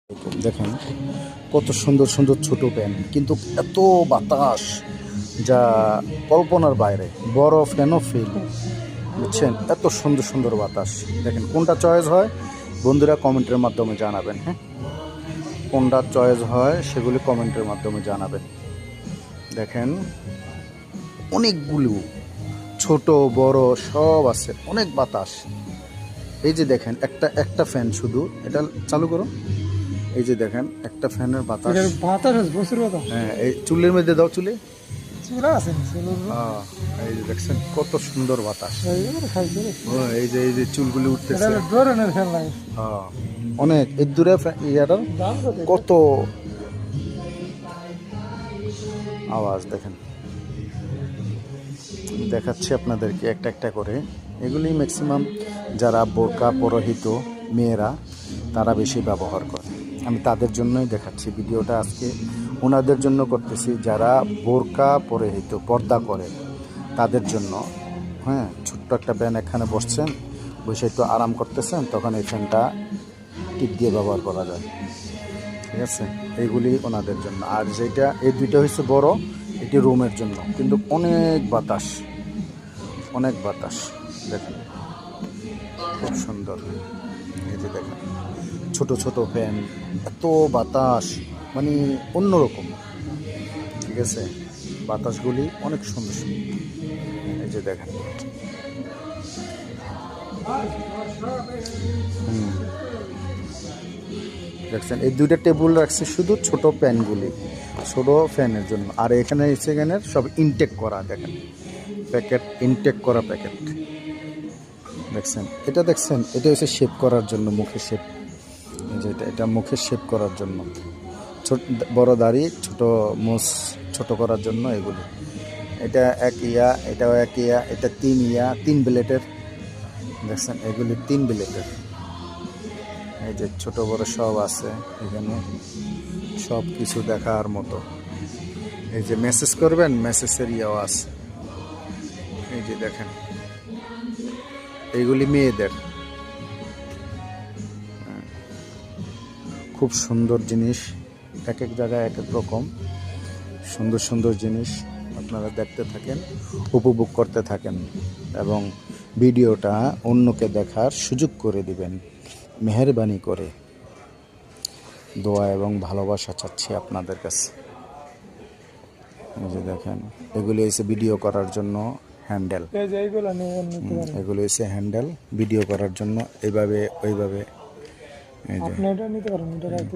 দেখেন কত সুন্দর সুন্দর ছোট প্যান, কিন্তু এত বাতাস যা কল্পনার বাইরে। বড় ফ্যানও ফিল, বুঝছেন? এত সুন্দর সুন্দর বাতাস। দেখেন কোনটা চয়েস হয় বন্ধুরা কমেন্টের মাধ্যমে জানাবেন। হ্যাঁ, কোনটা চয়েস হয় সেগুলি কমেন্টের মাধ্যমে জানাবেন। দেখেন অনেকগুলো ছোট বড় সব আছে, অনেক বাতাস। এই যে দেখেন একটা একটা ফ্যান, শুধু এটা চালু করো। এই যে দেখেন একটা ফ্যানের বাতাস। হ্যাঁ, এই চুলের মধ্যে দাও, চুলে। এই যে দেখছেন কত সুন্দর বাতাস। এই যে চুলগুলি উঠতেছে। অনেক এর দূরে ইয়াটার কত আওয়াজ। দেখেন দেখাচ্ছি আপনাদেরকে একটা একটা করে। এগুলি ম্যাক্সিমাম যারা বোরকা পরহিত মেয়েরা তারা বেশি ব্যবহার করে। আমি তাদের জন্যই দেখাচ্ছি ভিডিওটা আজকে, ওনাদের জন্য করতেছি যারা বোরকা পরহিত পর্দা করে তাদের জন্য। হ্যাঁ, ছোট্ট একটা ফ্যান এখানে বসছেন, বসে একটু আরাম করতেছেন, তখন এই ফ্যানটা টিপ দিয়ে ব্যবহার করা যায়। ঠিক আছে, এইগুলি ওনাদের জন্য। আর যেটা এই দুইটা হচ্ছে বড়, এটি রুমের জন্য, কিন্তু অনেক বাতাস, অনেক বাতাস। দেখেন খুব সুন্দর। এই যে দেখেন ছোট ছোট ফ্যান, এত বাতাস, মানে অন্যরকম। ঠিক আছে, বাতাসগুলি অনেক সুন্দর সুন্দর। এই যে দেখেন দেখছেন, এই দুইটা টেবিল রাখছে শুধু ছোট প্যানগুলি, ছোট ফ্যানের জন্য। আর এখানে সেখানের সব ইনটেক করা, দেখেন প্যাকেট, ইনটেক করা প্যাকেট। দেখছেন এটা, দেখছেন এটা হচ্ছে শেপ করার জন্য, মুখে শেপ। এই যে এটা মুখে শেপ করার জন্য, ছোট বড় দাড়ি ছোট মোষ ছোট করার জন্য এগুলি। এটা এক ইয়া, এটাও এক ইয়া, এটা তিন ইয়া, তিন ব্লেডের। দেখছেন এগুলি তিন ব্লেডের। এই যে ছোট বড় সব আছে এখানে, সব কিছু দেখার মতো। এই যে মেসেজ করবেন, মেসেজের ইয়াও আছে। এই যে দেখেন এইগুলি মেয়েদের। খুব সুন্দর জিনিস, এক এক জায়গায় এক এক রকম সুন্দর সুন্দর জিনিস। আপনারা দেখতে থাকেন, উপভোগ করতে থাকেন, এবং ভিডিওটা অন্যকে দেখার সুযোগ করে দিবেন মেহেরবানি করে। দোয়া এবং ভালোবাসা চাচ্ছি আপনাদের কাছে। এই যে দেখেন এগুলি হচ্ছে ভিডিও করার জন্য হ্যান্ডেল, এগুলো হচ্ছে হ্যান্ডেল ভিডিও করার জন্য, এইভাবে ওইভাবে। এই যে